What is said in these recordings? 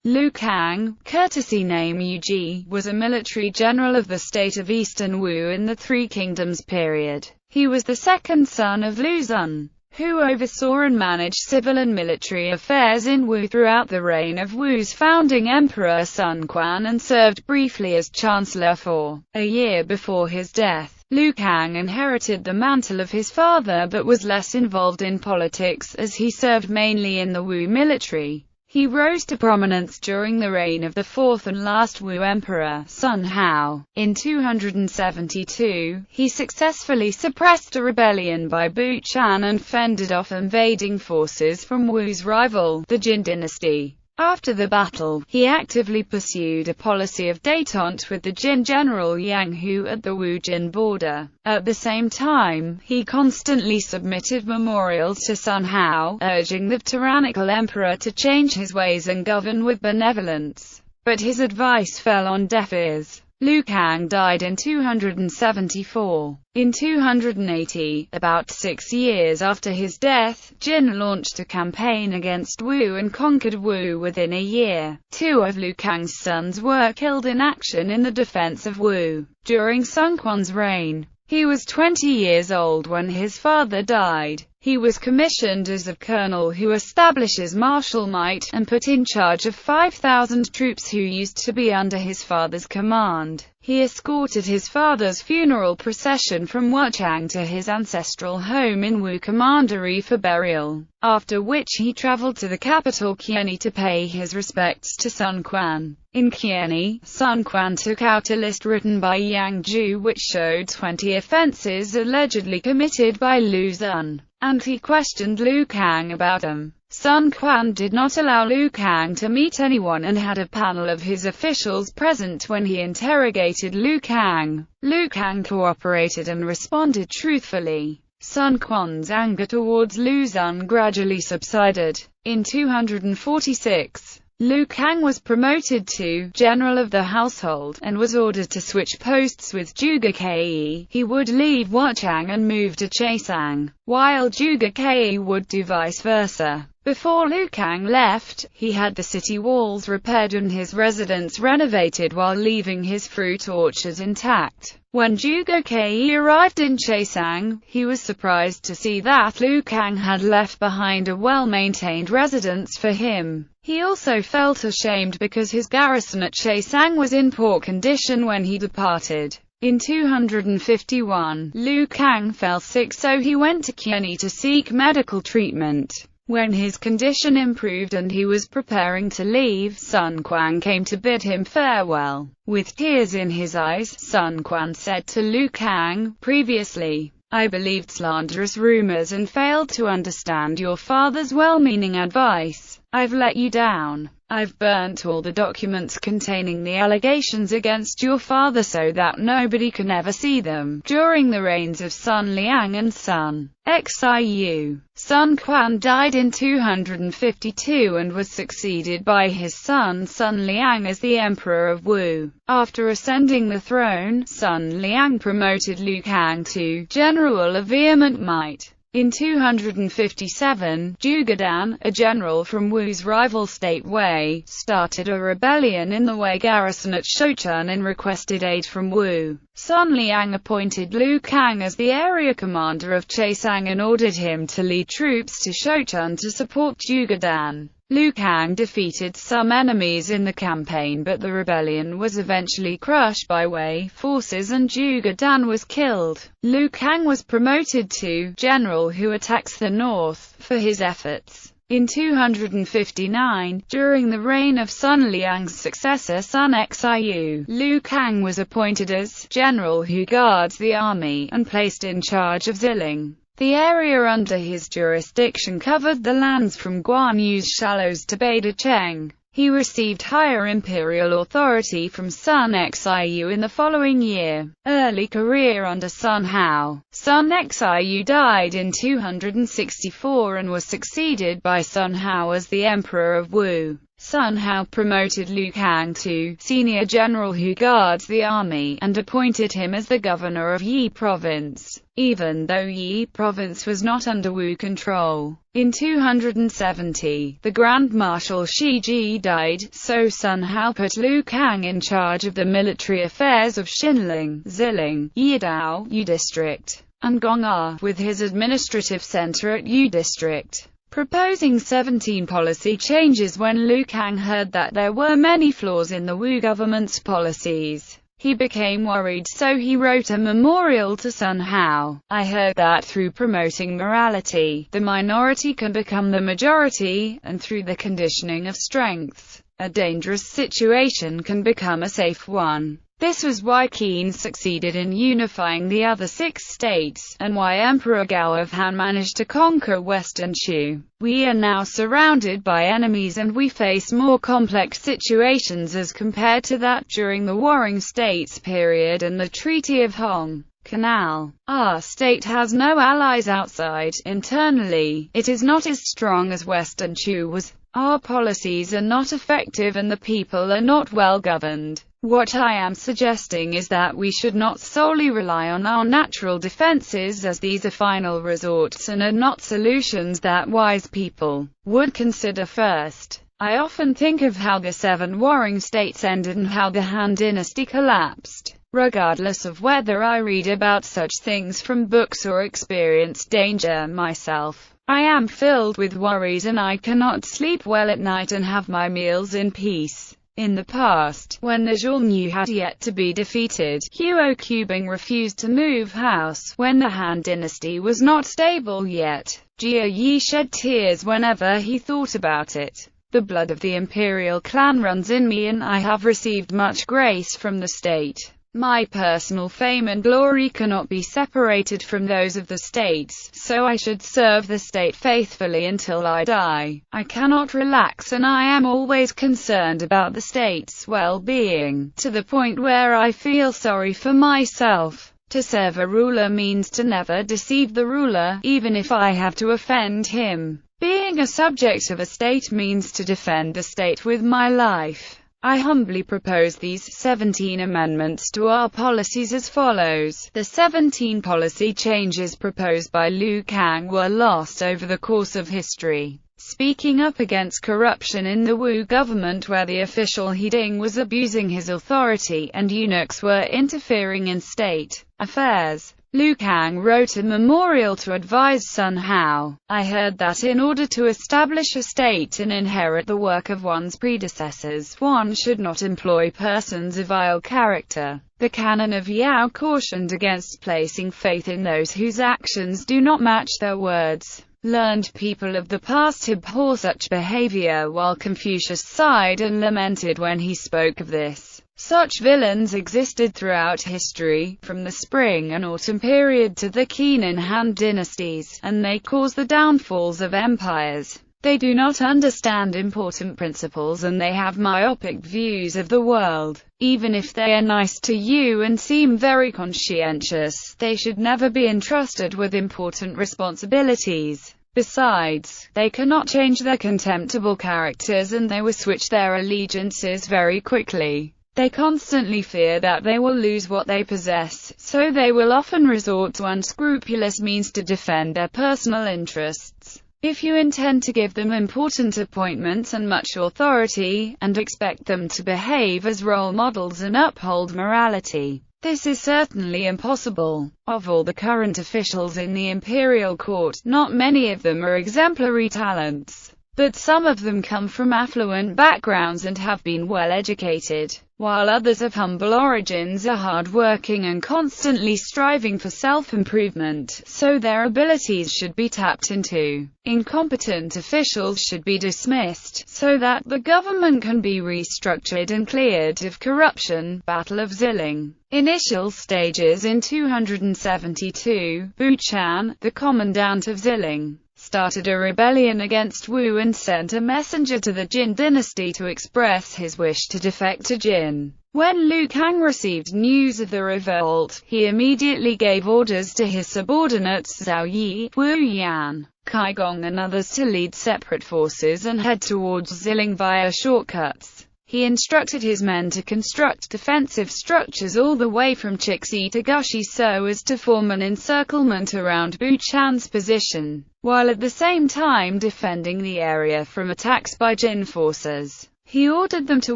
Liu Kang, courtesy name Yuji, was a military general of the state of Eastern Wu in the Three Kingdoms period. He was the second son of Lu Xun, who oversaw and managed civil and military affairs in Wu throughout the reign of Wu's founding emperor Sun Quan, and served briefly as chancellor for a year before his death. Liu Kang inherited the mantle of his father but was less involved in politics, as he served mainly in the Wu military. He rose to prominence during the reign of the fourth and last Wu emperor, Sun Hao. In 272, he successfully suppressed a rebellion by Bu Chan and fended off invading forces from Wu's rival, the Jin dynasty. After the battle, he actively pursued a policy of détente with the Jin general Yang Hu at the Wu-Jin border. At the same time, he constantly submitted memorials to Sun Hao, urging the tyrannical emperor to change his ways and govern with benevolence. But his advice fell on deaf ears. Liu Kang died in 274. In 280, about 6 years after his death, Jin launched a campaign against Wu and conquered Wu within a year. 2 of Liu Kang's sons were killed in action in the defense of Wu. During Sun Quan's reign, he was 20 years old when his father died. He was commissioned as a colonel who establishes martial might, and put in charge of 5,000 troops who used to be under his father's command. He escorted his father's funeral procession from Wuchang to his ancestral home in Wu Commandery for burial, after which he traveled to the capital Qianni to pay his respects to Sun Quan. In Qianni, Sun Quan took out a list written by Yang Zhu which showed 20 offenses allegedly committed by Lu Xun, and he questioned Liu Kang about them. Sun Quan did not allow Liu Kang to meet anyone and had a panel of his officials present when he interrogated Liu Kang. Liu Kang cooperated and responded truthfully. Sun Quan's anger towards Lu Xun gradually subsided. In 246, Liu Kang was promoted to general of the household, and was ordered to switch posts with Zhuge Ke. He would leave Wuchang and move to Chaisang, while Zhuge Ke would do vice versa. Before Liu Kang left, he had the city walls repaired and his residence renovated while leaving his fruit orchard intact. When Zhuge Ke arrived in Chaisang, he was surprised to see that Liu Kang had left behind a well-maintained residence for him. He also felt ashamed because his garrison at Chaisang was in poor condition when he departed. In 251, Liu Kang fell sick, so he went to Qianni to seek medical treatment. When his condition improved and he was preparing to leave, Sun Quan came to bid him farewell. With tears in his eyes, Sun Quan said to Liu Kang, "Previously, I believed slanderous rumors and failed to understand your father's well-meaning advice. I've let you down. I've burnt all the documents containing the allegations against your father so that nobody can ever see them." During the reigns of Sun Liang and Sun Xiu, Sun Quan died in 252 and was succeeded by his son Sun Liang as the emperor of Wu. After ascending the throne, Sun Liang promoted Liu Kang to general of vehement might. In 257, Zhuge Dan, a general from Wu's rival state Wei, started a rebellion in the Wei garrison at Shouchun and requested aid from Wu. Sun Liang appointed Liu Kang as the area commander of Chaisang and ordered him to lead troops to Shouchun to support Zhuge Dan. Liu Kang defeated some enemies in the campaign, but the rebellion was eventually crushed by Wei forces and Zhuge Dan was killed. Liu Kang was promoted to general who attacks the north for his efforts. In 259, during the reign of Sun Liang's successor Sun Xiu, Liu Kang was appointed as general who guards the army, and placed in charge of Ziling. The area under his jurisdiction covered the lands from Guanyu's shallows to Beidacheng. He received higher imperial authority from Sun Xiu in the following year. Early career under Sun Hao. Sun Xiu died in 264 and was succeeded by Sun Hao as the emperor of Wu. Sun Hao promoted Liu Kang to senior general who guards the army, and appointed him as the governor of Yi province, even though Yi province was not under Wu control. In 270, the Grand Marshal Shi Ji died, so Sun Hao put Liu Kang in charge of the military affairs of Xinling, Ziling, Yidao, Yu district, and Gong'er, with his administrative center at Yu district, proposing 17 policy changes. When Liu Kang heard that there were many flaws in the Wu government's policies, he became worried, so he wrote a memorial to Sun Hao. I heard that through promoting morality, the minority can become the majority, and through the conditioning of strengths, a dangerous situation can become a safe one. This was why Qin succeeded in unifying the other 6 states, and why Emperor Gao of Han managed to conquer Western Shu. We are now surrounded by enemies, and we face more complex situations as compared to that during the Warring States period and the Treaty of Hong Canal. Our state has no allies outside. Internally, it is not as strong as Western Shu was. Our policies are not effective and the people are not well governed. What I am suggesting is that we should not solely rely on our natural defenses, as these are final resorts and are not solutions that wise people would consider first. I often think of how the 7 warring states ended and how the Han dynasty collapsed. Regardless of whether I read about such things from books or experience danger myself, I am filled with worries and I cannot sleep well at night and have my meals in peace. In the past, when the Xiongnu had yet to be defeated, Huo Qubing refused to move house. When the Han dynasty was not stable yet, Jia Yi shed tears whenever he thought about it. The blood of the imperial clan runs in me, and I have received much grace from the state. My personal fame and glory cannot be separated from those of the states, so I should serve the state faithfully until I die. I cannot relax, and I am always concerned about the state's well-being, to the point where I feel sorry for myself. To serve a ruler means to never deceive the ruler, even if I have to offend him. Being a subject of a state means to defend the state with my life. I humbly propose these 17 amendments to our policies as follows. The 17 policy changes proposed by Liu Kang were lost over the course of history. Speaking up against corruption in the Wu government, where the official He Ding was abusing his authority and eunuchs were interfering in state affairs, Liu Kang wrote a memorial to advise Sun Hao. I heard that in order to establish a state and inherit the work of one's predecessors, one should not employ persons of vile character. The canon of Yao cautioned against placing faith in those whose actions do not match their words. Learned people of the past abhor such behavior, while Confucius sighed and lamented when he spoke of this. Such villains existed throughout history, from the Spring and Autumn period to the Qin and Han dynasties, and they cause the downfalls of empires. They do not understand important principles, and they have myopic views of the world. Even if they are nice to you and seem very conscientious, they should never be entrusted with important responsibilities. Besides, they cannot change their contemptible characters, and they will switch their allegiances very quickly. They constantly fear that they will lose what they possess, so they will often resort to unscrupulous means to defend their personal interests. If you intend to give them important appointments and much authority, and expect them to behave as role models and uphold morality, this is certainly impossible. Of all the current officials in the imperial court, not many of them are exemplary talents, but some of them come from affluent backgrounds and have been well educated, while others of humble origins are hard-working and constantly striving for self-improvement, so their abilities should be tapped into. Incompetent officials should be dismissed, so that the government can be restructured and cleared of corruption. Battle of Ziling. Initial stages. In 272, Bu Chan, the commandant of Ziling, started a rebellion against Wu and sent a messenger to the Jin dynasty to express his wish to defect to Jin. When Liu Kang received news of the revolt, he immediately gave orders to his subordinates Zhao Yi, Wu Yan, Kai Gong and others to lead separate forces and head towards Ziling via shortcuts. He instructed his men to construct defensive structures all the way from Chixi to Gushi so as to form an encirclement around Bu Chan's position, while at the same time defending the area from attacks by Jin forces. He ordered them to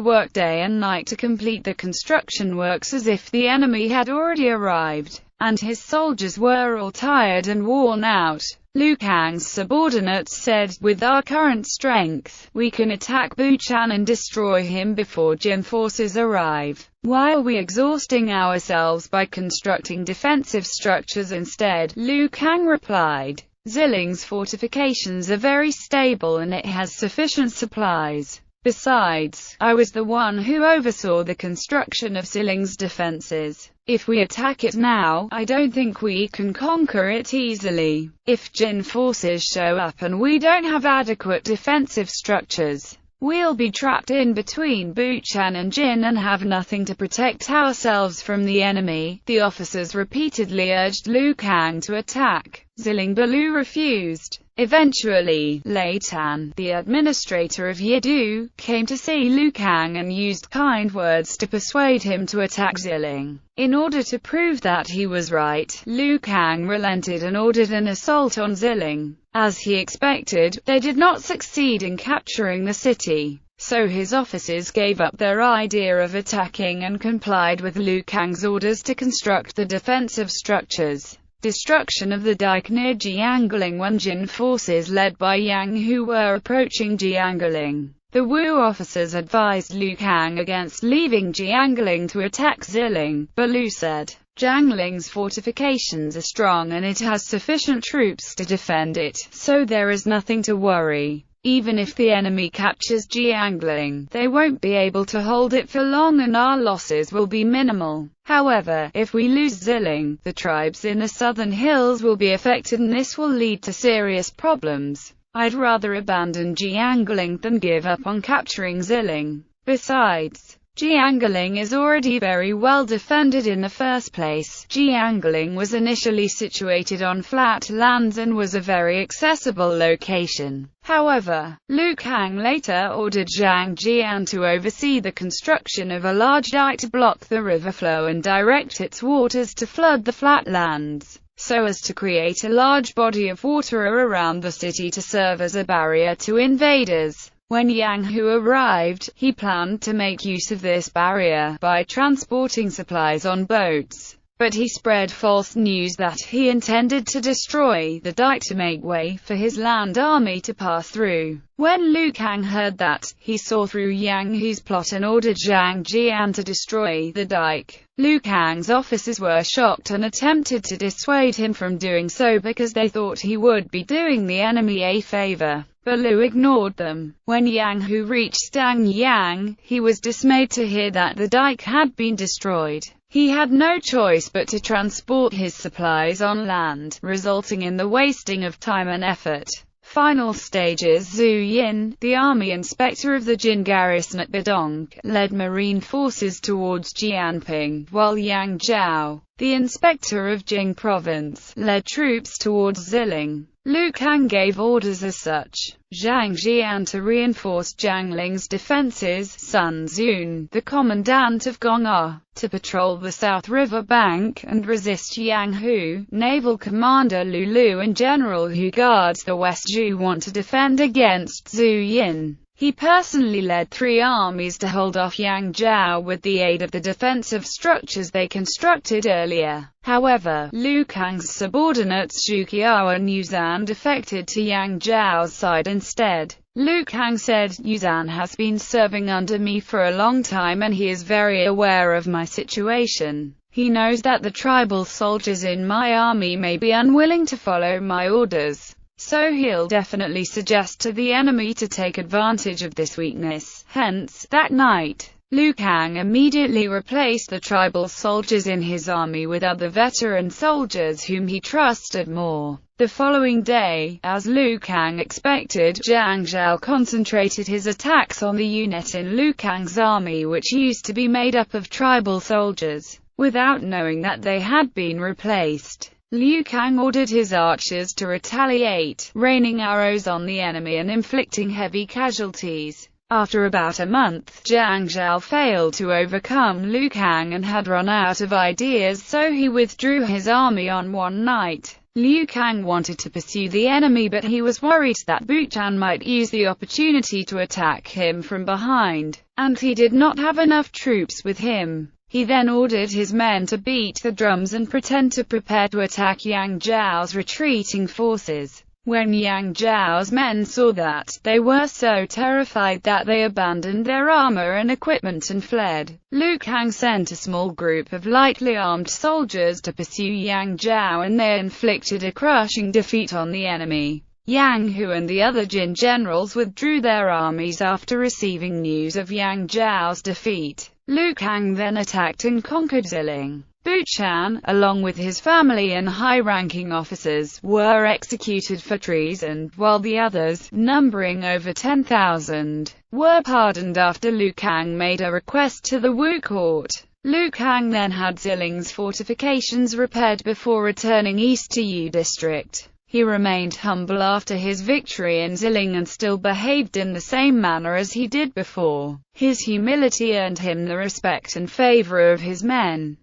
work day and night to complete the construction works as if the enemy had already arrived, and his soldiers were all tired and worn out. Liu Kang's subordinates said, "With our current strength, we can attack Bu Chan and destroy him before Jin forces arrive. Why are we exhausting ourselves by constructing defensive structures instead?" Liu Kang replied, "Ziling's fortifications are very stable and it has sufficient supplies. Besides, I was the one who oversaw the construction of Ziling's defenses. If we attack it now, I don't think we can conquer it easily. If Jin forces show up and we don't have adequate defensive structures, we'll be trapped in between Bu Chan and Jin and have nothing to protect ourselves from the enemy." The officers repeatedly urged Liu Kang to attack Ziling, but Liu refused. Eventually, Lei Tan, the administrator of Yidu, came to see Liu Kang and used kind words to persuade him to attack Ziling. In order to prove that he was right, Liu Kang relented and ordered an assault on Ziling. As he expected, they did not succeed in capturing the city, so his officers gave up their idea of attacking and complied with Liu Kang's orders to construct the defensive structures. Destruction of the dike near Jiangling when Jin forces led by Yang Hu were approaching Jiangling. The Wu officers advised Liu Kang against leaving Jiangling to attack Ziling, but Liu said, "Jiangling's fortifications are strong and it has sufficient troops to defend it, so there is nothing to worry. Even if the enemy captures Jiangling, they won't be able to hold it for long and our losses will be minimal. However, if we lose Ziling, the tribes in the southern hills will be affected and this will lead to serious problems. I'd rather abandon Jiangling than give up on capturing Ziling. Besides, Jiangling is already very well defended in the first place. Jiangling was initially situated on flat lands and was a very accessible location. However, Liu Kang later ordered Zhang Jian to oversee the construction of a large dike to block the river flow and direct its waters to flood the flat lands, so as to create a large body of water around the city to serve as a barrier to invaders. When Yang Hu arrived, he planned to make use of this barrier by transporting supplies on boats, but he spread false news that he intended to destroy the dike to make way for his land army to pass through. When Liu Kang heard that, he saw through Yang Hu's plot and ordered Zhang Jian to destroy the dike. Liu Kang's officers were shocked and attempted to dissuade him from doing so because they thought he would be doing the enemy a favor. But Liu ignored them. When Yang Hu reached Dangyang, he was dismayed to hear that the dike had been destroyed. He had no choice but to transport his supplies on land, resulting in the wasting of time and effort. Final stages. Zhu Yin, the army inspector of the Jin garrison at Badong, led marine forces towards Jianping, while Yang Zhao, the inspector of Jing province, led troops towards Ziling. Liu Kang gave orders as such. Zhang Jian to reinforce Jiangling's defenses, Sun Zun, the commandant of Gong'er, to patrol the South River bank and resist Yang Hu, naval commander Lu Lu and general who guards the West Zhu want to defend against Zhu Yin. He personally led 3 armies to hold off Yang Zhao with the aid of the defensive structures they constructed earlier. However, Liu Kang's subordinates Zhu Qiao and Yuzan defected to Yang Zhao's side instead. Liu Kang said, "Yuzan has been serving under me for a long time and he is very aware of my situation. He knows that the tribal soldiers in my army may be unwilling to follow my orders. So he'll definitely suggest to the enemy to take advantage of this weakness." Hence, that night, Liu Kang immediately replaced the tribal soldiers in his army with other veteran soldiers whom he trusted more. The following day, as Liu Kang expected, Zhang Zhao concentrated his attacks on the unit in Liu Kang's army which used to be made up of tribal soldiers, without knowing that they had been replaced. Liu Kang ordered his archers to retaliate, raining arrows on the enemy and inflicting heavy casualties. After about a month, Zhang Zhao failed to overcome Liu Kang and had run out of ideas, so he withdrew his army on one night. Liu Kang wanted to pursue the enemy, but he was worried that Buchan might use the opportunity to attack him from behind, and he did not have enough troops with him. He then ordered his men to beat the drums and pretend to prepare to attack Yang Zhao's retreating forces. When Yang Zhao's men saw that, they were so terrified that they abandoned their armor and equipment and fled. Liu Kang sent a small group of lightly armed soldiers to pursue Yang Zhao, and they inflicted a crushing defeat on the enemy. Yang Hu and the other Jin generals withdrew their armies after receiving news of Yang Zhao's defeat. Liu Kang then attacked and conquered Zila. Buchan, along with his family and high-ranking officers, were executed for treason, while the others, numbering over 10,000, were pardoned after Liu Kang made a request to the Wu court. Liu Kang then had Zila's fortifications repaired before returning east to Yu district. He remained humble after his victory in Zila and still behaved in the same manner as he did before. His humility earned him the respect and favor of his men.